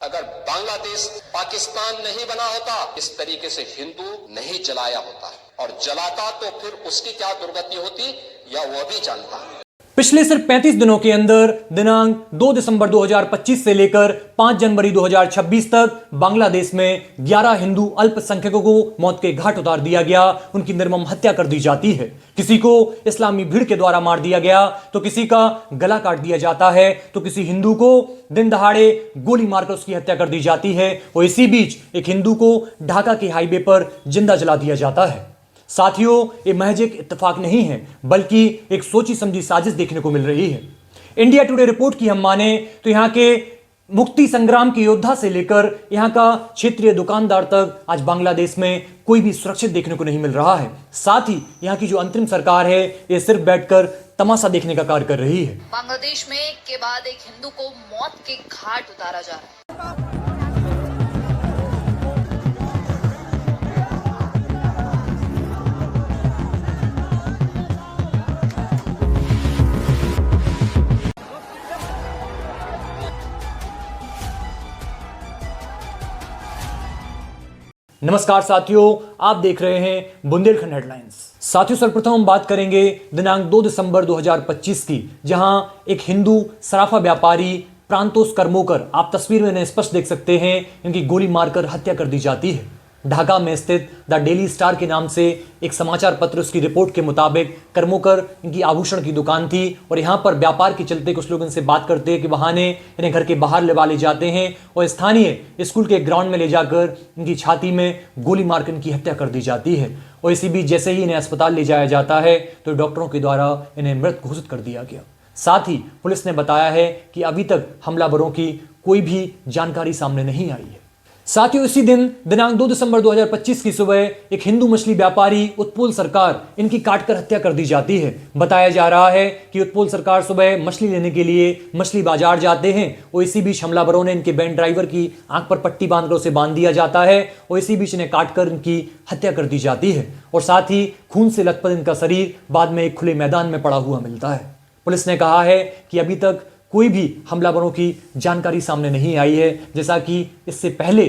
अगर बांग्लादेश पाकिस्तान नहीं बना होता, इस तरीके से हिंदू नहीं जलाया होता, और जलाता तो फिर उसकी क्या दुर्गति होती या वह भी जानता। पिछले सिर्फ 35 दिनों के अंदर दिनांक 2 दिसंबर 2025 से लेकर 5 जनवरी 2026 तक बांग्लादेश में 11 हिंदू अल्पसंख्यकों को मौत के घाट उतार दिया गया। उनकी निर्मम हत्या कर दी जाती है। किसी को इस्लामी भीड़ के द्वारा मार दिया गया, तो किसी का गला काट दिया जाता है, तो किसी हिंदू को दिन दहाड़े गोली मारकर उसकी हत्या कर दी जाती है। और इसी बीच एक हिंदू को ढाका के हाईवे पर जिंदा जला दिया जाता है। साथियों, ये महज एक इत्तेफाक नहीं है, बल्कि एक सोची समझी साजिश देखने को मिल रही है। इंडिया टुडे रिपोर्ट की हम माने तो यहां के मुक्ति संग्राम के योद्धा से लेकर यहां का क्षेत्रीय दुकानदार तक आज बांग्लादेश में कोई भी सुरक्षित देखने को नहीं मिल रहा है। साथ ही यहां की जो अंतरिम सरकार है, ये सिर्फ बैठकर तमाशा देखने का कार्य कर रही है। बांग्लादेश में एक के बाद एक हिंदू को मौत के घाट उतारा जा रहा है। नमस्कार साथियों, आप देख रहे हैं बुंदेलखंड हेडलाइंस। साथियों, सर्वप्रथम हम बात करेंगे दिनांक 2 दिसंबर 2025 की, जहां एक हिंदू सराफा व्यापारी प्रांतोस कर्मोकर, आप तस्वीर में इन्हें स्पष्ट देख सकते हैं, इनकी गोली मारकर हत्या कर दी जाती है। ढाका में स्थित द डेली स्टार के नाम से एक समाचार पत्र, उसकी रिपोर्ट के मुताबिक कर्मोकर इनकी आभूषण की दुकान थी और यहां पर व्यापार के चलते कुछ लोग इनसे बात करते हैं कि बहाने इन्हें घर के बाहर ले जाते हैं और स्थानीय स्कूल के ग्राउंड में ले जाकर इनकी छाती में गोली मारकर इनकी हत्या कर दी जाती है। और इसी बीच जैसे ही इन्हें अस्पताल ले जाया जाता है तो डॉक्टरों के द्वारा इन्हें मृत घोषित कर दिया गया। साथ ही पुलिस ने बताया है कि अभी तक हमलावरों की कोई भी जानकारी सामने नहीं आई है। साथियों, इसी दिन दिनांक 2 दिसंबर 2025 की सुबह एक हिंदू मछली व्यापारी उत्पोल सरकार, इनकी काटकर हत्या कर दी जाती है। बताया जा रहा है कि उत्पोल सरकार सुबह मछली लेने के लिए मछली बाजार जाते हैं और इसी बीच हमलावरों ने इनके वैन ड्राइवर की आंख पर पट्टी बांधकर उसे बांध दिया जाता है और इसी बीच इन्हें काटकर इनकी हत्या कर दी जाती है। और साथ ही खून से लथपथ इनका शरीर बाद में एक खुले मैदान में पड़ा हुआ मिलता है। पुलिस ने कहा है कि अभी तक कोई भी हमलावरों की जानकारी सामने नहीं आई है, जैसा कि इससे पहले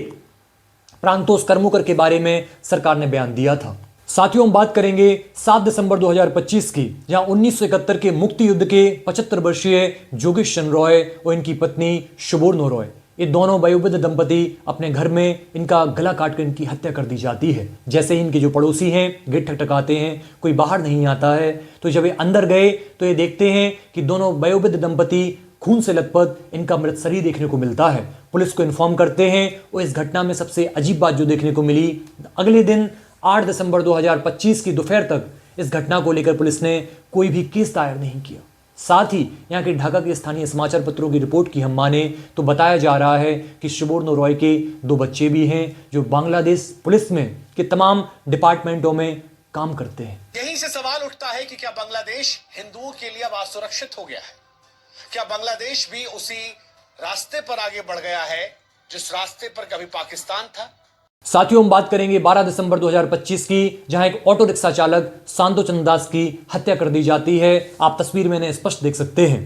प्रांतोस कर्मोकर के बारे में सरकार ने बयान दिया था। साथियों, हम बात करेंगे 7 दिसंबर 2025 की, जहां 1971 के मुक्ति युद्ध के 75 वर्षीय जोगेश चंद्र रॉय और इनकी पत्नी शुभोर्णो रॉय, ये दोनों वयोवृद्ध दंपति अपने घर में इनका गला काटकर इनकी हत्या कर दी जाती है। जैसे ही इनके जो पड़ोसी हैं गेट ठकठकाते हैं, कोई बाहर नहीं आता है, तो जब ये अंदर गए तो ये देखते हैं कि दोनों वयोवृद्ध दंपति खून से लथपथ इनका मृत शरीर देखने को मिलता है। पुलिस को इन्फॉर्म करते हैं और इस घटना में सबसे अजीब बात जो देखने को मिली, अगले दिन 8 दिसंबर 2025 की दोपहर तक इस घटना को लेकर पुलिस ने कोई भी केस दायर नहीं किया। साथ ही यहाँ के ढाका के स्थानीय समाचार पत्रों की रिपोर्ट की हम माने तो बताया जा रहा है कि शुभोर्णो रॉय के 2 बच्चे भी हैं जो बांग्लादेश पुलिस में के तमाम डिपार्टमेंटों में काम करते हैं। यहीं से सवाल उठता है कि क्या बांग्लादेश हिंदुओं के लिए अब असुरक्षित हो गया है? क्या बांग्लादेश भी उसी रास्ते पर आगे बढ़ गया है जिस रास्ते पर कभी पाकिस्तान था? साथियों, हम बात करेंगे 12 दिसंबर 2025 की, जहां एक ऑटो रिक्शा चालक सांतो चंद दास की हत्या कर दी जाती है। आप तस्वीर में इन्हें स्पष्ट देख सकते हैं।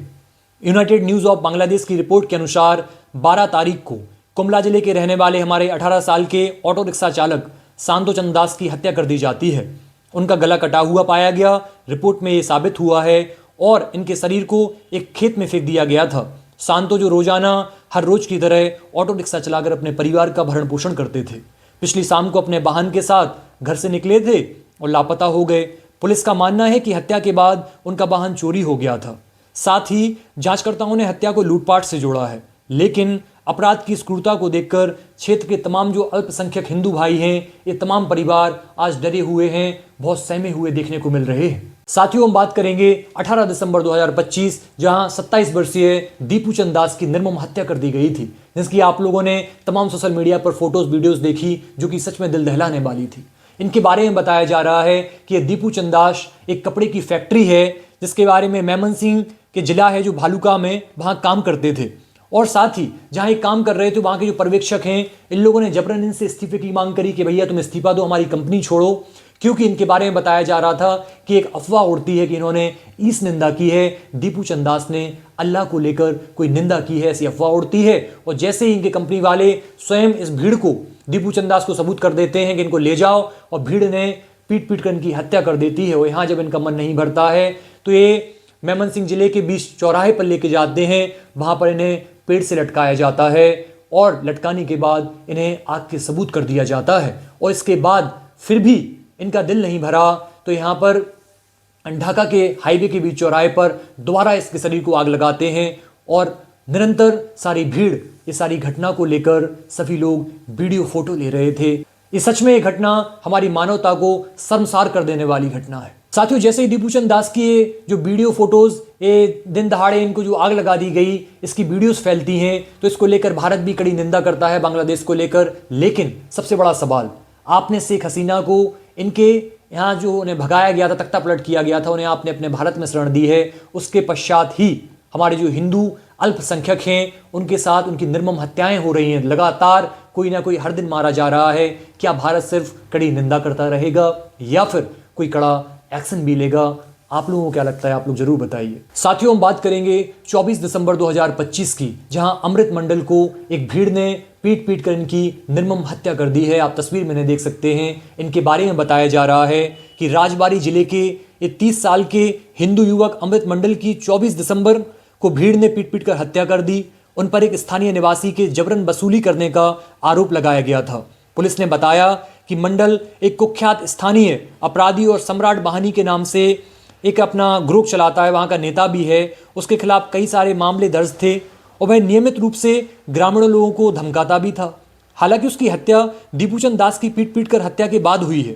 यूनाइटेड न्यूज ऑफ बांग्लादेश की रिपोर्ट के अनुसार 12 तारीख को कुमला जिले के रहने वाले हमारे 18 साल के ऑटो रिक्शा चालक सांतो चंद दास की हत्या कर दी जाती है। उनका गला कटा हुआ पाया गया। रिपोर्ट में यह साबित हुआ है और इनके शरीर को एक खेत में फेंक दिया गया था। सांतो जो रोजाना हर रोज की तरह ऑटो रिक्शा चलाकर अपने परिवार का भरण पोषण करते थे, पिछली शाम को अपने वाहन के साथ घर से निकले थे और लापता हो गए। पुलिस का मानना है कि हत्या के बाद उनका वाहन चोरी हो गया था। साथ ही जांचकर्ताओं ने हत्या को लूटपाट से जोड़ा है, लेकिन अपराध की इस क्रूरता को देखकर क्षेत्र के तमाम जो अल्पसंख्यक हिंदू भाई हैं, ये तमाम परिवार आज डरे हुए हैं, बहुत सहमे हुए देखने को मिल रहे हैं। साथियों, हम बात करेंगे 18 दिसंबर 2025, जहां 27 वर्षीय दीपू चंद दास की निर्मम हत्या कर दी गई थी, जिसकी आप लोगों ने तमाम सोशल मीडिया पर फोटोज वीडियोस देखी, जो कि सच में दिल दहलाने वाली थी। इनके बारे में बताया जा रहा है कि यह दीपू चंद दास एक कपड़े की फैक्ट्री है, जिसके बारे में मेमन सिंह के जिला है जो भालुका में, वहां काम करते थे। और साथ ही जहां ये काम कर रहे थे वहां के जो पर्यवेक्षक हैं, इन लोगों ने जबरन इनसे इस्तीफे की मांग करी कि भैया तुम इस्तीफा दो, हमारी कंपनी छोड़ो, क्योंकि इनके बारे में बताया जा रहा था कि एक अफवाह उड़ती है कि इन्होंने ईस निंदा की है, दीपू चंदास ने अल्लाह को लेकर कोई निंदा की है, ऐसी अफवाह उड़ती है। और जैसे ही इनके कंपनी वाले स्वयं इस भीड़ को, दीपू चंदास को सबूत कर देते हैं कि इनको ले जाओ, और भीड़ ने पीट पीट कर इनकी हत्या कर देती है। और यहाँ जब इनका मन नहीं भरता है तो ये मेमन सिंह जिले के बीच चौराहे पर लेके जाते हैं, वहाँ पर इन्हें पेड़ से लटकाया जाता है और लटकाने के बाद इन्हें आग के सबूत कर दिया जाता है। और इसके बाद फिर भी इनका दिल नहीं भरा तो यहाँ पर ढाका के हाईवे के बीच चौराहे पर दोबारा इसके शरीर को आग लगाते हैं और निरंतर सारी भीड़ ये सारी घटना को लेकर सभी लोग वीडियो फोटो ले रहे थे। ये सच में ये घटना हमारी मानवता को शर्मसार कर देने वाली घटना है। साथियों, जैसे ही दीपू चंद दास की जो वीडियो फोटोज ये दिन दहाड़े इनको जो आग लगा दी गई, इसकी वीडियोस फैलती हैं, तो इसको लेकर भारत भी कड़ी निंदा करता है बांग्लादेश को लेकर। लेकिन सबसे बड़ा सवाल, आपने शेख हसीना को इनके यहाँ जो उन्हें भगाया गया था, तख्ता पलट किया गया था, उन्हें आपने अपने भारत में शरण दी है। उसके पश्चात ही हमारे जो हिंदू अल्पसंख्यक हैं उनके साथ उनकी निर्मम हत्याएं हो रही हैं। लगातार कोई ना कोई हर दिन मारा जा रहा है। क्या भारत सिर्फ कड़ी निंदा करता रहेगा या फिर कोई कड़ा एक्शन भी लेगा? आप लोगों को क्या लगता है? आप लोग जरूर बताइए। साथियों, हम बात करेंगे 24 दिसंबर 2025 की, जहां अमृत मंडल को एक भीड़ ने पीट पीट कर इनकी निर्मम हत्या कर दी है। आप तस्वीर में देख सकते हैं। इनके बारे में बताया जा रहा है कि राजबाड़ी जिले के 30 साल के हिंदू युवक अमृत मंडल की 24 दिसंबर को भीड़ ने पीट पीट कर हत्या कर दी। उन पर एक स्थानीय निवासी के जबरन वसूली करने का आरोप लगाया गया था। पुलिस ने बताया कि मंडल एक कुख्यात स्थानीय अपराधी और सम्राट बहानी के नाम से एक अपना ग्रुप चलाता है, वहाँ का नेता भी है। उसके खिलाफ कई सारे मामले दर्ज थे और वह नियमित रूप से ग्रामीण लोगों को धमकाता भी था। हालांकि उसकी हत्या दीपू चंद दास की पीट पीट कर हत्या के बाद हुई है।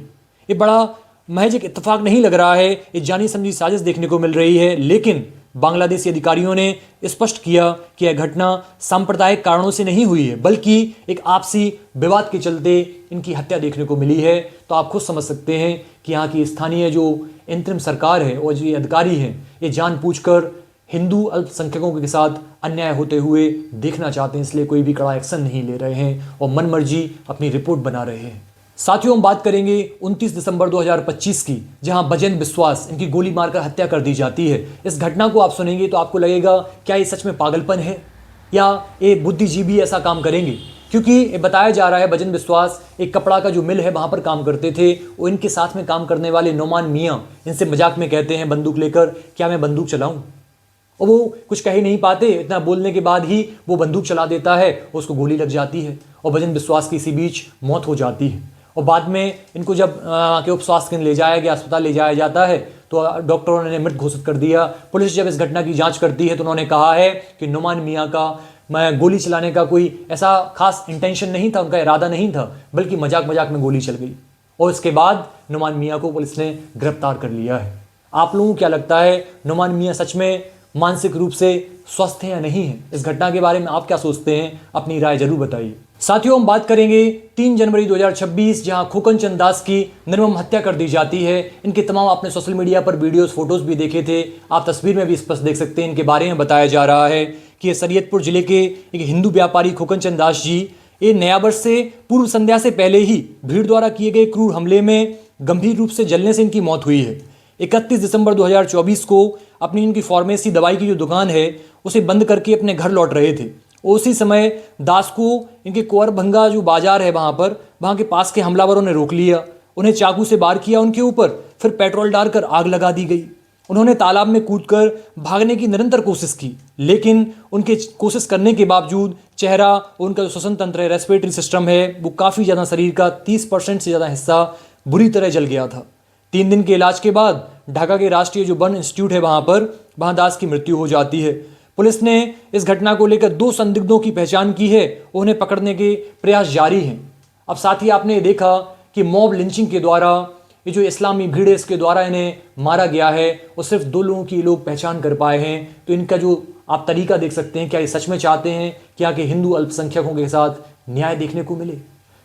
ये बड़ा महज एक इत्तेफाक नहीं लग रहा है, ये जानी समझी साजिश देखने को मिल रही है। लेकिन बांग्लादेशी अधिकारियों ने स्पष्ट किया कि यह घटना सांप्रदायिक कारणों से नहीं हुई है, बल्कि एक आपसी विवाद के चलते इनकी हत्या देखने को मिली है। तो आप खुद समझ सकते हैं कि यहाँ की स्थानीय जो इंतरिम सरकार है और जो ये अधिकारी हैं, ये जानबूझकर हिंदू अल्पसंख्यकों के साथ अन्याय होते हुए देखना चाहते हैं, इसलिए कोई भी कड़ा एक्शन नहीं ले रहे हैं और मनमर्जी अपनी रिपोर्ट बना रहे हैं। साथियों, हम बात करेंगे 29 दिसंबर 2025 की, जहां बजेंद्र बिस्वास इनकी गोली मारकर हत्या कर दी जाती है। इस घटना को आप सुनेंगे तो आपको लगेगा क्या ये सच में पागलपन है या ये बुद्धिजीवी ऐसा काम करेंगे, क्योंकि ये बताया जा रहा है बजेंद्र बिस्वास एक कपड़ा का जो मिल है वहां पर काम करते थे। वो इनके साथ में काम करने वाले नोमान मियाँ इनसे मजाक में कहते हैं बंदूक लेकर, क्या मैं बंदूक चलाऊं? और वो कुछ कह ही नहीं पाते, इतना बोलने के बाद ही वो बंदूक चला देता है, उसको गोली लग जाती है और बजेंद्र बिस्वास की इसी बीच मौत हो जाती है। और बाद में इनको जब के उप स्वास्थ्य केंद्र ले जाया गया, अस्पताल ले जाया जाता है, तो डॉक्टरों ने मृत घोषित कर दिया। पुलिस जब इस घटना की जांच करती है तो उन्होंने कहा है कि नुमान मियाँ का गोली चलाने का कोई ऐसा खास इंटेंशन नहीं था, उनका इरादा नहीं था, बल्कि मजाक मजाक में गोली चल गई। और इसके बाद नुमान मियाँ को पुलिस ने गिरफ्तार कर लिया है। आप लोगों को क्या लगता है, नुमान मियाँ सच में मानसिक रूप से स्वस्थ हैं या नहीं है? इस घटना के बारे में आप क्या सोचते हैं? अपनी राय जरूर बताइए। साथियों, हम बात करेंगे 3 जनवरी 2026, जहां खोकन चंद दास की निर्मम हत्या कर दी जाती है। इनके तमाम आपने सोशल मीडिया पर वीडियोस फोटोज भी देखे थे, आप तस्वीर में भी स्पष्ट देख सकते हैं। इनके बारे में बताया जा रहा है कि ये सरियतपुर जिले के एक हिंदू व्यापारी खोकन चंद दास जी, ये नया वर्ष से पूर्व संध्या से पहले ही भीड़ द्वारा किए गए क्रूर हमले में गंभीर रूप से जलने से इनकी मौत हुई है। 31 दिसंबर 2024 को अपनी इनकी फार्मेसी दवाई की जो दुकान है उसे बंद करके अपने घर लौट रहे थे। उसी समय दास को इनके कुंवरभंगा जो बाजार है वहाँ के पास के हमलावरों ने रोक लिया, उन्हें चाकू से वार किया उनके ऊपर, फिर पेट्रोल डालकर आग लगा दी गई। उन्होंने तालाब में कूदकर भागने की निरंतर कोशिश की, लेकिन उनके कोशिश करने के बावजूद चेहरा, उनका जो श्वसन तंत्र है, रेस्पिरेटरी सिस्टम है, वो काफ़ी ज़्यादा शरीर का 30% से ज़्यादा हिस्सा बुरी तरह जल गया था। 3 दिन के इलाज के बाद ढाका के राष्ट्रीय जो बर्न इंस्टीट्यूट है वहाँ दास की मृत्यु हो जाती है। पुलिस ने इस घटना को लेकर 2 संदिग्धों की पहचान की है, उन्हें पकड़ने के प्रयास जारी हैं। अब साथ ही आपने देखा कि मॉब लिंचिंग के द्वारा ये जो इस्लामी भीड़ है इसके द्वारा इन्हें मारा गया है और सिर्फ 2 लोगों की लोग पहचान कर पाए हैं। तो इनका जो आप तरीका देख सकते हैं, क्या ये सच में चाहते हैं कि आगे हिंदू अल्पसंख्यकों के साथ न्याय देखने को मिले?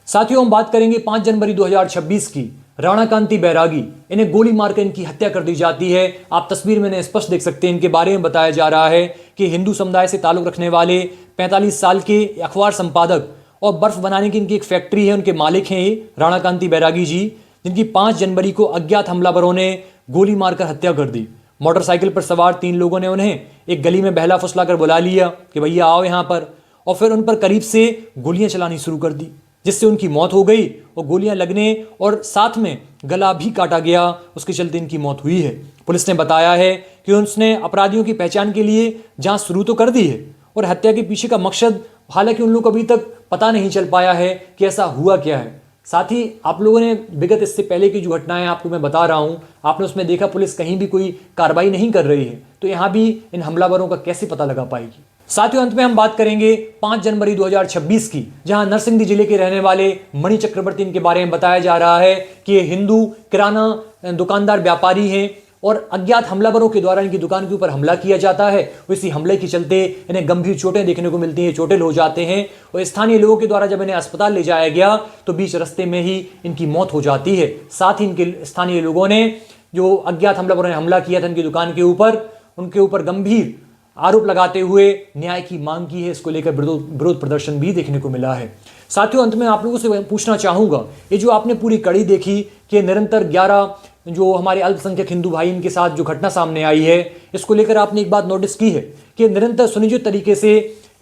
साथियों, हम बात करेंगे 5 जनवरी 2026 की, राणा कांति बैरागी, इन्हें गोली मारकर इनकी हत्या कर दी जाती है। आप तस्वीर में स्पष्ट देख सकते हैं। इनके बारे में बताया जा रहा है कि हिंदू समुदाय से ताल्लुक रखने वाले 45 साल के अखबार संपादक और बर्फ बनाने की इनकी एक फैक्ट्री है, उनके मालिक हैं ये राणा कांति बैरागी जी। जिनकी 5 जनवरी को अज्ञात हमलावरों ने गोली मारकर हत्या कर दी। मोटरसाइकिल पर सवार 3 लोगों ने उन्हें एक गली में बहला फुसलाकर बुला लिया कि भैया आओ यहाँ पर, और फिर उन पर करीब से गोलियां चलानी शुरू कर दी, जिससे उनकी मौत हो गई और गोलियां लगने और साथ में गला भी काटा गया, उसके चलते इनकी मौत हुई है। पुलिस ने बताया है कि उसने अपराधियों की पहचान के लिए जांच शुरू तो कर दी है और हत्या के पीछे का मकसद हालांकि उन लोगों को अभी तक पता नहीं चल पाया है कि ऐसा हुआ क्या है। साथ ही आप लोगों ने विगत इससे पहले की जो घटनाएं आपको मैं बता रहा हूं, आपने उसमें देखा पुलिस कहीं भी कोई कार्रवाई नहीं कर रही है, तो यहां भी इन हमलावरों का कैसे पता लगा पाएगी। साथियों, अंत में हम बात करेंगे 5 जनवरी 2026 की, जहां नरसिंहदी जिले के रहने वाले मणि चक्रवर्ती इनके बारे में बताया जा रहा है कि ये हिंदू किराना दुकानदार व्यापारी हैं और अज्ञात हमलावरों के द्वारा इनकी दुकान के ऊपर हमला किया जाता है। इसी हमले के चलते इन्हें गंभीर चोटें देखने को मिलती हैं, चोटिल हो जाते हैं और स्थानीय लोगों के द्वारा जब इन्हें अस्पताल ले जाया गया तो बीच रास्ते में ही इनकी मौत हो जाती है। साथ ही इनके स्थानीय लोगों ने, जो अज्ञात हमलावरों ने हमला किया था इनकी दुकान के ऊपर, उनके ऊपर गंभीर आरोप लगाते हुए न्याय की मांग की है। इसको लेकर विरोध प्रदर्शन भी देखने को मिला है। साथियों, अंत में आप लोगों से पूछना चाहूंगा, ये जो आपने पूरी कड़ी देखी कि निरंतर 11 जो हमारे अल्पसंख्यक हिंदू भाई इनके साथ जो घटना सामने आई है, इसको लेकर आपने एक बात नोटिस की है कि निरंतर सुनियोजित तरीके से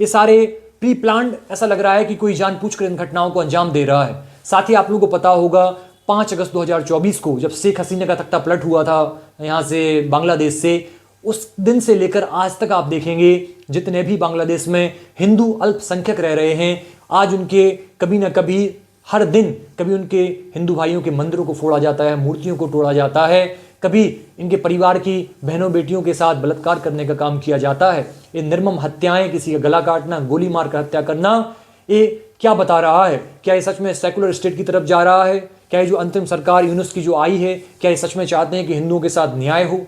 ये सारे प्री प्लान्ड, ऐसा लग रहा है कि कोई जानबूझकर इन घटनाओं को अंजाम दे रहा है। साथ ही आप लोगों को पता होगा 5 अगस्त 2024 को जब शेख हसीना का तख्ता पलट हुआ था यहाँ से बांग्लादेश से, उस दिन से लेकर आज तक आप देखेंगे जितने भी बांग्लादेश में हिंदू अल्पसंख्यक रह रहे हैं, आज उनके कभी ना कभी, हर दिन कभी उनके हिंदू भाइयों के मंदिरों को फोड़ा जाता है, मूर्तियों को तोड़ा जाता है, कभी इनके परिवार की बहनों बेटियों के साथ बलात्कार करने का काम किया जाता है। ये निर्मम हत्याएं, किसी का गला काटना, गोली मारकर हत्या करना, ये क्या बता रहा है? क्या ये सच में सेकुलर स्टेट की तरफ जा रहा है? क्या ये जो अंतिम सरकार यूनुस की जो आई है, क्या ये सच में चाहते हैं कि हिंदुओं के साथ न्याय हो?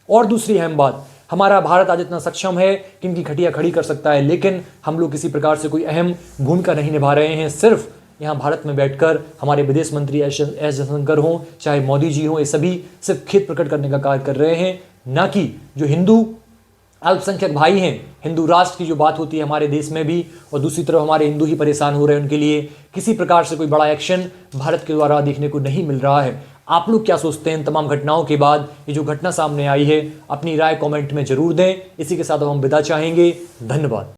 और दूसरी अहम बात, हमारा भारत आज इतना सक्षम है कि इनकी खटिया खड़ी कर सकता है, लेकिन हम लोग किसी प्रकार से कोई अहम भूमिका नहीं निभा रहे हैं। सिर्फ यहाँ भारत में बैठकर हमारे विदेश मंत्री एस जयशंकर हों, चाहे मोदी जी हों, ये सभी सिर्फ खेद प्रकट करने का कार्य कर रहे हैं, ना कि जो हिंदू अल्पसंख्यक भाई हैं, हिंदू राष्ट्र की जो बात होती है हमारे देश में भी, और दूसरी तरफ हमारे हिंदू ही परेशान हो रहे हैं, उनके लिए किसी प्रकार से कोई बड़ा एक्शन भारत के द्वारा देखने को नहीं मिल रहा है। आप लोग क्या सोचते हैं इन तमाम घटनाओं के बाद? ये जो घटना सामने आई है, अपनी राय कमेंट में जरूर दें। इसी के साथ अब हम विदा चाहेंगे। धन्यवाद।